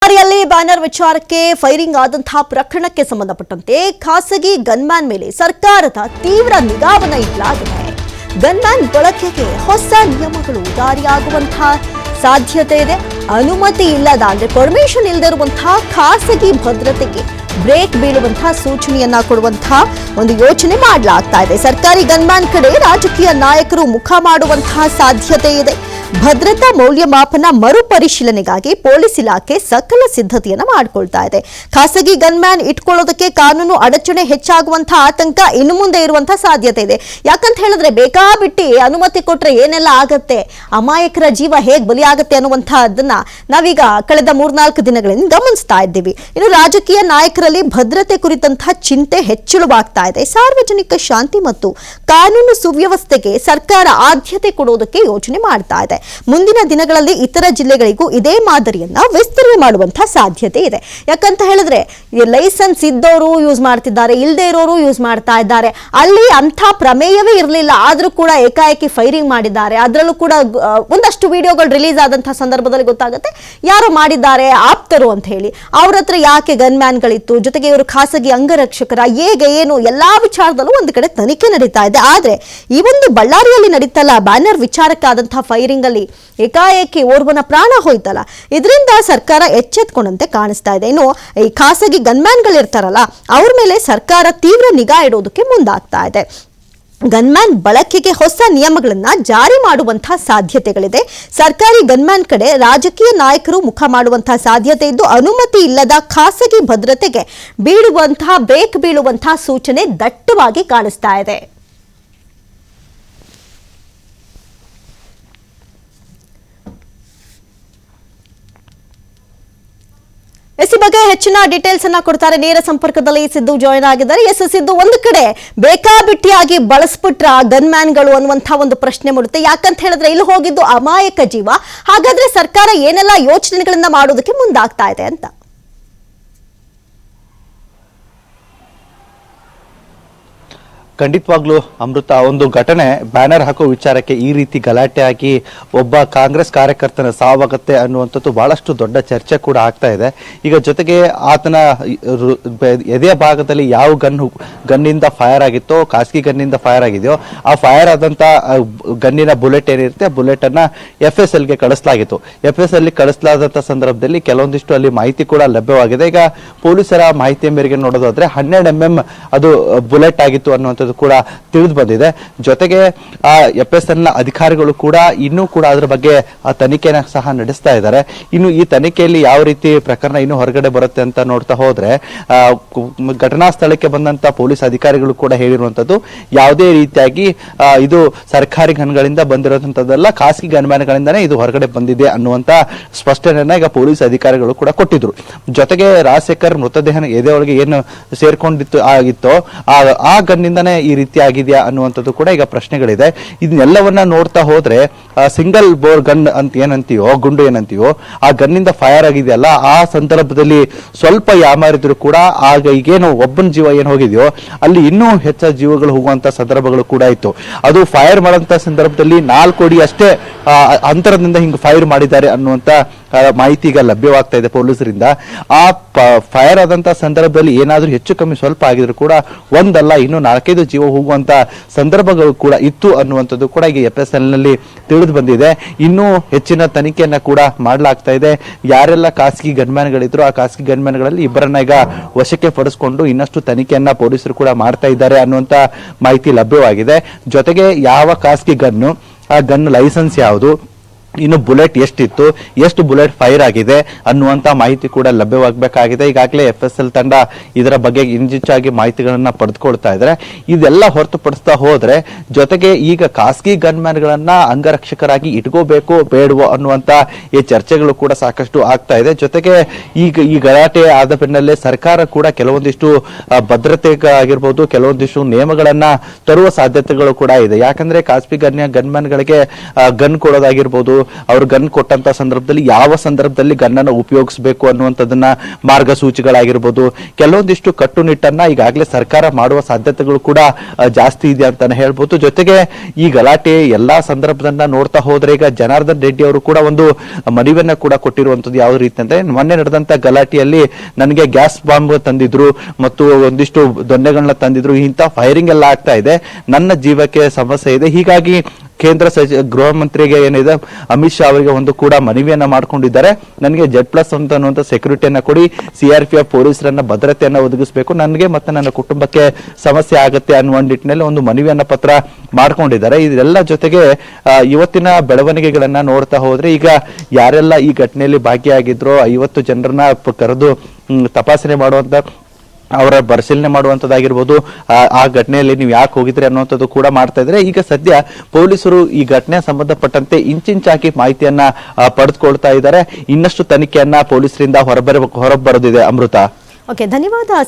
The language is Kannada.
ಬಳ್ಳಾರಿಯಲ್ಲಿ ಬ್ಯಾನರ್ ವಿಚಾರಕ್ಕೆ ಫೈರಿಂಗ್ ಆದಂತಹ ಪ್ರಕರಣಕ್ಕೆ ಸಂಬಂಧಪಟ್ಟಂತೆ ಖಾಸಗಿ ಗನ್ಮ್ಯಾನ್ ಮೇಲೆ ಸರ್ಕಾರದ ತೀವ್ರ ನಿಗಾವನ್ನ ಇಡಲಾಗಿದೆ. ಗನ್ಮ್ಯಾನ್ ಬಳಕೆಗೆ ಹೊಸ ನಿಯಮಗಳು ಜಾರಿಯಾಗುವಂತಹ ಸಾಧ್ಯತೆ ಇದೆ. ಅನುಮತಿ ಇಲ್ಲದ ಅಂದ್ರೆ ಪರ್ಮಿಷನ್ ಇಲ್ಲದಿರುವಂತಹ ಖಾಸಗಿ ಭದ್ರತೆಗೆ ಬ್ರೇಕ್ ಬೀಳುವಂತಹ ಸೂಚನೆಯನ್ನ ಕೊಡುವಂತಹ ಒಂದು ಯೋಚನೆ ಮಾಡಲಾಗ್ತಾ ಇದೆ. ಸರ್ಕಾರಿ ಗನ್ಮ್ಯಾನ್ ಕಡೆ ರಾಜಕೀಯ ನಾಯಕರು ಮುಖ ಮಾಡುವಂತಹ ಸಾಧ್ಯತೆ ಇದೆ. ಭದ್ರತಾ ಮೌಲ್ಯಮಾಪನ ಮರುಪರಿಶೀಲನೆಗಾಗಿ ಪೊಲೀಸ್ ಇಲಾಖೆ ಸಕಲ ಸಿದ್ಧತೆಯನ್ನ ಮಾಡಿಕೊಳ್ತಾ ಇದೆ. ಖಾಸಗಿ ಗನ್ಮ್ಯಾನ್ ಇಟ್ಕೊಳ್ಳೋದಕ್ಕೆ ಕಾನೂನು ಅಡಚಣೆ ಹೆಚ್ಚಾಗುವಂತಹ ಆತಂಕ ಇನ್ನು ಮುಂದೆ ಇರುವಂತಹ ಸಾಧ್ಯತೆ ಇದೆ. ಯಾಕಂತ ಹೇಳಿದ್ರೆ ಬೇಕಾಬಿಟ್ಟಿ ಅನುಮತಿ ಕೊಟ್ರೆ ಏನೆಲ್ಲ ಆಗತ್ತೆ, ಅಮಾಯಕರ ಜೀವ ಹೇಗೆ ಬಲಿಯಾಗತ್ತೆ ಅನ್ನುವಂತಹದನ್ನ ನಾವೀಗ ಕಳೆದ 3-4 ದಿನಗಳಿಂದ ಗಮನಿಸ್ತಾ ಇದ್ದೀವಿ. ಇನ್ನು ರಾಜಕೀಯ ನಾಯಕರಲ್ಲಿ ಭದ್ರತೆ ಕುರಿತಂತಹ ಚಿಂತೆ ಹೆಚ್ಚಳವಾಗ್ತಾ ಇದೆ. ಸಾರ್ವಜನಿಕ ಶಾಂತಿ ಮತ್ತು ಕಾನೂನು ಸುವ್ಯವಸ್ಥೆಗೆ ಸರ್ಕಾರ ಆದ್ಯತೆ ಕೊಡೋದಕ್ಕೆ ಯೋಚನೆ ಮಾಡ್ತಾ ಇದೆ. ಮುಂದಿನ ದಿನಗಳಲ್ಲಿ ಇತರ ಜಿಲ್ಲೆಗಳಿಗೂ ಇದೇ ಮಾದರಿಯನ್ನ ವಿಸ್ತರಣೆ ಮಾಡುವಂತಹ ಸಾಧ್ಯತೆ ಇದೆ. ಯಾಕಂತ ಹೇಳಿದ್ರೆ ಲೈಸೆನ್ಸ್ ಇದ್ದವರು ಯೂಸ್ ಮಾಡ್ತಿದ್ದಾರೆ, ಇಲ್ಲದೆ ಇರೋರು ಯೂಸ್ ಮಾಡ್ತಾ ಇದ್ದಾರೆ. ಅಲ್ಲಿ ಅಂಥ ಪ್ರಮೇಯವೇ ಇರಲಿಲ್ಲ, ಆದ್ರೂ ಕೂಡ ಏಕಾಏಕಿ ಫೈರಿಂಗ್ ಮಾಡಿದ್ದಾರೆ. ಅದರಲ್ಲೂ ಕೂಡ ಒಂದಷ್ಟು ವಿಡಿಯೋಗಳು ರಿಲೀಸ್ ಆದಂತಹ ಸಂದರ್ಭದಲ್ಲಿ ಗೊತ್ತಾಗುತ್ತೆ ಯಾರು ಮಾಡಿದ್ದಾರೆ, ಆಪ್ತರು ಅಂತ ಹೇಳಿ. ಅವ್ರ ಹತ್ರ ಯಾಕೆ ಗನ್ಮ್ಯಾನ್ಗಳಿತ್ತು, ಜೊತೆಗೆ ಇವರು ಖಾಸಗಿ ಅಂಗರಕ್ಷಕರ, ಹೇಗೆ ಏನು ಎಲ್ಲಾ ವಿಚಾರದಲ್ಲೂ ಒಂದು ಕಡೆ ತನಿಖೆ ನಡೀತಾ ಇದೆ. ಆದ್ರೆ ಈ ಒಂದು ಬಳ್ಳಾರಿಯಲ್ಲಿ ನಡೀತಲ್ಲ ಬ್ಯಾನರ್ ವಿಚಾರಕ್ಕಾದಂತಹ ಫೈರಿಂಗ್ ಅಲ್ಲಿ ಏಕಾಏಕಿ ಓರ್ವನ ಪ್ರಾಣ ಹೋಯ್ತಲ್ಲ, ಇದರಿಂದ ಸರ್ಕಾರ ಎಚ್ಚೆತ್ಕೊಂಡಂತೆ ಕಾಣಿಸ್ತಾ ಇದೆ. ಇನ್ನು ಈ ಖಾಸಗಿ ಗನ್ಮ್ಯಾನ್ಗಳಿರ್ತಾರಲ್ಲ ಅವ್ರ ಮೇಲೆ ಸರ್ಕಾರ ತೀವ್ರ ನಿಗಾ ಇಡೋದಕ್ಕೆ ಮುಂದಾಗ್ತಾ ಇದೆ. ಗನ್ಮ್ಯಾನ್ ಬಳಕೆಗೆ ಹೊಸ ನಿಯಮಗಳನ್ನ ಜಾರಿ ಮಾಡುವಂತಹ ಸಾಧ್ಯತೆಗಳಿದೆ. ಸರ್ಕಾರಿ ಗನ್ಮ್ಯಾನ್ ಕಡೆ ರಾಜಕೀಯ ನಾಯಕರು ಮುಖ ಮಾಡುವಂತಹ ಸಾಧ್ಯತೆ ಇದ್ದು, ಅನುಮತಿ ಇಲ್ಲದ ಖಾಸಗಿ ಭದ್ರತೆಗೆ ಬ್ರೇಕ್ ಬೀಳುವಂತಹ ಸೂಚನೆ ದಟ್ಟವಾಗಿ ಕಾಣಿಸ್ತಾ ಇದೆ. ಈ ಬಗ್ಗೆ ಹೆಚ್ಚಿನ ಡೀಟೇಲ್ಸ್ ಅನ್ನ ಕೊಡ್ತಾರೆ. ನೇರ ಸಂಪರ್ಕದಲ್ಲಿ ಸಿದ್ದು ಜಾಯಿನ್ ಆಗಿದ್ದಾರೆ. ಎಸ್ ಸಿದ್ದು, ಒಂದು ಕಡೆ ಬೇಕಾಬಿಟ್ಟಿಯಾಗಿ ಬಳಸ್ಬಿಟ್ರ ಗನ್ಮ್ಯಾನ್ಗಳು ಅನ್ನುವಂತಹ ಒಂದು ಪ್ರಶ್ನೆ ಮೂಡುತ್ತೆ. ಯಾಕಂತ ಹೇಳಿದ್ರೆ ಇಲ್ಲಿ ಹೋಗಿದ್ದು ಅಮಾಯಕ ಜೀವ. ಹಾಗಾದ್ರೆ ಸರ್ಕಾರ ಏನೆಲ್ಲ ಯೋಚನೆಗಳನ್ನ ಮಾಡೋದಕ್ಕೆ ಮುಂದಾಗ್ತಾ ಇದೆ ಅಂತ? ಖಂಡಿತವಾಗ್ಲೂ ಅಮೃತ, ಒಂದು ಘಟನೆ ಬ್ಯಾನರ್ ಹಾಕೋ ವಿಚಾರಕ್ಕೆ ಈ ರೀತಿ ಗಲಾಟೆ ಆಗಿ ಒಬ್ಬ ಕಾಂಗ್ರೆಸ್ ಕಾರ್ಯಕರ್ತನ ಸಾವಾಗತ್ತೆ ಅನ್ನುವಂಥದ್ದು ಬಹಳಷ್ಟು ದೊಡ್ಡ ಚರ್ಚೆ ಕೂಡ ಆಗ್ತಾ ಇದೆ. ಈಗ ಜೊತೆಗೆ ಆತನ ಎದೆಯ ಭಾಗದಲ್ಲಿ ಯಾವ ಗನ್ನಿಂದ ಫೈರ್ ಆಗಿತ್ತೋ, ಖಾಸಗಿ ಗನ್ನಿಂದ ಫೈರ್ ಆಗಿದೆಯೋ, ಆ ಫೈರ್ ಆದಂತ ಗನ್ನಿನ ಬುಲೆಟ್ ಏನಿರುತ್ತೆ ಆ ಬುಲೆಟ್ ಅನ್ನ FSL ಗೆ ಕಳಿಸಲಾಗಿತ್ತು. FSL ಕಳಿಸಲಾದಂತ ಸಂದರ್ಭದಲ್ಲಿ ಕೆಲವೊಂದಿಷ್ಟು ಅಲ್ಲಿ ಮಾಹಿತಿ ಕೂಡ ಲಭ್ಯವಾಗಿದೆ. ಈಗ ಪೊಲೀಸರ ಮಾಹಿತಿಯ ಮೇರೆಗೆ ನೋಡೋದಾದ್ರೆ 12 mm ಅದು ಬುಲೆಟ್ ಆಗಿತ್ತು ಅನ್ನುವಂಥದ್ದು ಕೂಡ ತಿಳಿದು ಬಂದಿದೆ. ಜೊತೆಗೆ ಆ FSL ನ ಅಧಿಕಾರಿಗಳು ಕೂಡ ಇನ್ನೂ ಕೂಡ ಅದರ ಬಗ್ಗೆ ಆ ತನಿಖೆನ ಸಹ ನಡೆಸ್ತಾ ಇದ್ದಾರೆ. ಇನ್ನು ಈ ತನಿಖೆಯಲ್ಲಿ ಯಾವ ರೀತಿ ಪ್ರಕರಣ ಇನ್ನು ಹೊರಗಡೆ ಬರುತ್ತೆ ಅಂತ ನೋಡ್ತಾ ಹೋದ್ರೆ, ಘಟನಾ ಸ್ಥಳಕ್ಕೆ ಬಂದಂತ ಪೊಲೀಸ್ ಅಧಿಕಾರಿಗಳು ಕೂಡ ಹೇಳಿರುವಂತದ್ದು ಯಾವುದೇ ರೀತಿಯಾಗಿ ಇದು ಸರ್ಕಾರಿ ಗನ್ಗಳಿಂದ ಬಂದಿರುವಂತದ್ದಲ್ಲ, ಖಾಸಗಿ ಗನ್ಮ್ಯಾನ್ಗಳಿಂದಾನೇ ಇದು ಹೊರಗಡೆ ಬಂದಿದೆ ಅನ್ನುವಂತ ಸ್ಪಷ್ಟನೆಯನ್ನ ಈಗ ಪೊಲೀಸ್ ಅಧಿಕಾರಿಗಳು ಕೂಡ ಕೊಟ್ಟಿದ್ರು. ಜೊತೆಗೆ ರಾಜಶೇಖರ್ ಮೃತದೇಹನ ಎದೆಯೊಳಗೆ ಏನು ಆಗಿತ್ತೋ ಆ ಗನ್ನಿಂದಾನೇ ಈ ರೀತಿ ಆಗಿದೆಯಾ ಅನ್ನುವಂಥದ್ದು ಕೂಡ ಈಗ ಪ್ರಶ್ನೆಗಳಿದೆ. ಇದನ್ನೆಲ್ಲವನ್ನ ನೋಡ್ತಾ ಹೋದ್ರೆ ಸಿಂಗಲ್ ಬೋರ್ ಗನ್ ಅಂತ ಏನಂತೀವೋ, ಗುಂಡು ಏನಂತೀವೋ, ಆ ಗನ್ನಿಂದ ಫೈರ್ ಆಗಿದೆಯಲ್ಲ, ಆ ಸಂದರ್ಭದಲ್ಲಿ ಸ್ವಲ್ಪ ಯಾಮಾರಿದ್ರು ಕೂಡ ಆಗ ಈಗೇನು ಒಬ್ಬನ ಜೀವ ಏನು ಹೋಗಿದೆಯೋ ಅಲ್ಲಿ ಇನ್ನೂ ಹೆಚ್ಚು ಜೀವಗಳು ಹೋಗುವಂತ ಸಂದರ್ಭಗಳು ಕೂಡ ಇತ್ತು. ಅದು ಫೈರ್ ಮಾಡುವಂತ ಸಂದರ್ಭದಲ್ಲಿ 4 ಅಡಿ ಅಷ್ಟೇ ಅಂತರದಿಂದ ಹಿಂಗೆ ಫೈರ್ ಮಾಡಿದ್ದಾರೆ ಅನ್ನುವಂತ ಮಾಹಿತಿ ಈಗ ಲಭ್ಯವಾಗ್ತಾ ಇದೆ ಪೊಲೀಸರಿಂದ. ಆ ಫೈರ್ ಆದಂತ ಸಂದರ್ಭದಲ್ಲಿ ಏನಾದ್ರೂ ಹೆಚ್ಚು ಕಮ್ಮಿ ಸ್ವಲ್ಪ ಆಗಿದ್ರು ಕೂಡ ಒಂದಲ್ಲ ಇನ್ನು 4-5 ಜೀವ ಹೋಗುವಂತ ಸಂದರ್ಭಗಳು ಕೂಡ ಇತ್ತು ಅನ್ನುವಂಥದ್ದು ಕೂಡ ಈಗ FSL ನಲ್ಲಿ ತಿಳಿದು ಬಂದಿದೆ. ಇನ್ನೂ ಹೆಚ್ಚಿನ ತನಿಖೆಯನ್ನ ಕೂಡ ಮಾಡಲಾಗ್ತಾ ಇದೆ. ಯಾರೆಲ್ಲ ಖಾಸಗಿ ಗನ್ಮ್ಯಾನ್ಗಳಿದ್ರು ಆ ಖಾಸಗಿ ಗನ್ಮ್ಯಾನ್ಗಳಲ್ಲಿ ಇಬ್ಬರನ್ನ ಈಗ ವಶಕ್ಕೆ ಪಡಿಸಿಕೊಂಡು ಇನ್ನಷ್ಟು ತನಿಖೆಯನ್ನ ಪೊಲೀಸರು ಕೂಡ ಮಾಡ್ತಾ ಇದ್ದಾರೆ ಅನ್ನುವಂತ ಮಾಹಿತಿ ಲಭ್ಯವಾಗಿದೆ. ಜೊತೆಗೆ ಯಾವ ಖಾಸಗಿ ಗನ್ನು, ಆ ಗನ್ ಲೈಸೆನ್ಸ್ ಯಾವುದು, ಇನ್ನು ಬುಲೆಟ್ ಎಷ್ಟಿತ್ತು, ಎಷ್ಟು ಬುಲೆಟ್ ಫೈರ್ ಆಗಿದೆ ಅನ್ನುವಂತ ಮಾಹಿತಿ ಕೂಡ ಲಭ್ಯವಾಗಬೇಕಾಗಿದೆ. ಈಗಾಗಲೇ FSL ತಂಡ ಇದರ ಬಗ್ಗೆ ಇಂಜಿಚ್ಚಾಗಿ ಮಾಹಿತಿಗಳನ್ನ ಪಡೆದುಕೊಳ್ತಾ ಇದ್ದಾರೆ. ಇದೆಲ್ಲ ಹೊರತುಪಡಿಸ್ತಾ ಹೋದ್ರೆ ಜೊತೆಗೆ ಈಗ ಖಾಸಗಿ ಗನ್ಮ್ಯಾನ್ಗಳನ್ನ ಅಂಗರಕ್ಷಕರಾಗಿ ಇಟ್ಕೋಬೇಕು ಬೇಡವೋ ಅನ್ನುವಂತ ಈ ಚರ್ಚೆಗಳು ಕೂಡ ಸಾಕಷ್ಟು ಆಗ್ತಾ ಇದೆ. ಜೊತೆಗೆ ಈಗ ಈ ಗಲಾಟೆ ಆದ ಬೆನ್ನಲ್ಲೇ ಸರ್ಕಾರ ಕೂಡ ಕೆಲವೊಂದಿಷ್ಟು ಭದ್ರತೆಗಾಗಿರ್ಬೋದು ಕೆಲವೊಂದಿಷ್ಟು ನಿಯಮಗಳನ್ನ ತರುವ ಸಾಧ್ಯತೆಗಳು ಕೂಡ ಇದೆ. ಯಾಕಂದ್ರೆ ಖಾಸಗಿ ಗನ್ಮ್ಯಾನ್ಗಳಿಗೆ ಗನ್ ಕೊಡೋದಾಗಿರ್ಬೋದು, ಅವ್ರು ಗನ್ ಕೊಟ್ಟಂತ ಸಂದರ್ಭದಲ್ಲಿ ಯಾವ ಸಂದರ್ಭದಲ್ಲಿ ಗನ್ನನ್ನು ಉಪಯೋಗಿಸಬೇಕು ಅನ್ನುವಂಥದ್ದನ್ನ ಮಾರ್ಗಸೂಚಿಗಳಾಗಿರ್ಬೋದು, ಕೆಲವೊಂದಿಷ್ಟು ಕಟ್ಟುನಿಟ್ಟನ್ನ ಈಗಾಗಲೇ ಸರ್ಕಾರ ಮಾಡುವ ಸಾಧ್ಯತೆಗಳು ಕೂಡ ಜಾಸ್ತಿ ಇದೆ ಅಂತಾನೆ ಹೇಳ್ಬೋದು. ಜೊತೆಗೆ ಈ ಗಲಾಟೆ ಎಲ್ಲಾ ಸಂದರ್ಭದನ್ನ ನೋಡ್ತಾ ಹೋದ್ರೆ ಈಗ ಜನಾರ್ದನ್ ರೆಡ್ಡಿ ಅವರು ಕೂಡ ಒಂದು ಮನವಿಯನ್ನ ಕೂಡ ಕೊಟ್ಟಿರುವಂತದ್ದು ಯಾವ ರೀತಿ ಅಂದ್ರೆ, ಮೊನ್ನೆ ನಡೆದಂತ ಗಲಾಟೆಯಲ್ಲಿ ನನಗೆ ಗ್ಯಾಸ್ ಬಾಂಬ್ ತಂದಿದ್ರು ಮತ್ತು ಒಂದಿಷ್ಟು ದೊಣ್ಣೆಗಳನ್ನ ತಂದಿದ್ರು, ಇಂಥ ಫೈರಿಂಗ್ ಎಲ್ಲ ಆಗ್ತಾ ಇದೆ, ನನ್ನ ಜೀವಕ್ಕೆ ಸಮಸ್ಯೆ ಇದೆ, ಹೀಗಾಗಿ ಕೇಂದ್ರ ಗೃಹ ಮಂತ್ರಿಗೆ ಏನಿದೆ ಅಮಿತ್ ಶಾ ಅವರಿಗೆ ಒಂದು ಕೂಡ ಮನವಿಯನ್ನ ಮಾಡ್ಕೊಂಡಿದ್ದಾರೆ, ನನಗೆ Z+ ಅಂತ ಅನ್ನುವಂಥ ಸೆಕ್ಯೂರಿಟಿಯನ್ನ ಕೊಡಿ, CRPF ಪೊಲೀಸರನ್ನ ಭದ್ರತೆಯನ್ನ ಒದಗಿಸಬೇಕು, ನನಗೆ ಮತ್ತೆ ನನ್ನ ಕುಟುಂಬಕ್ಕೆ ಸಮಸ್ಯೆ ಆಗುತ್ತೆ ಅನ್ನುವ ನಿಟ್ಟಿನಲ್ಲಿ ಒಂದು ಮನವಿಯನ್ನ ಪತ್ರ ಮಾಡ್ಕೊಂಡಿದ್ದಾರೆ. ಇದೆಲ್ಲ ಜೊತೆಗೆ ಇವತ್ತಿನ ಬೆಳವಣಿಗೆಗಳನ್ನ ನೋಡ್ತಾ ಹೋದ್ರೆ ಈಗ ಯಾರೆಲ್ಲ ಈ ಘಟನೆಯಲ್ಲಿ ಭಾಗಿಯಾಗಿದ್ರೋ 50 ಜನರನ್ನ ಕರೆದು ತಪಾಸಣೆ ಮಾಡುವಂತ ಅವರ ಪರಿಶೀಲನೆ ಮಾಡುವಂತದ್ದಾಗಿರ್ಬೋದು, ಆ ಘಟನೆಯಲ್ಲಿ ನೀವು ಯಾಕೆ ಹೋಗಿದ್ರಿ ಅನ್ನುವಂಥದ್ದು ಕೂಡ ಮಾಡ್ತಾ ಇದ್ರೆ. ಈಗ ಸದ್ಯ ಪೊಲೀಸರು ಈ ಘಟನೆ ಸಂಬಂಧಪಟ್ಟಂತೆ ಇಂಚಿಂಚಾಗಿ ಮಾಹಿತಿಯನ್ನ ಪಡೆದುಕೊಳ್ತಾ ಇದ್ದಾರೆ. ಇನ್ನಷ್ಟು ತನಿಖೆಯನ್ನ ಪೊಲೀಸರಿಂದ ಹೊರಬರದಿದೆ. ಅಮೃತ. ಓಕೆ, ಧನ್ಯವಾದ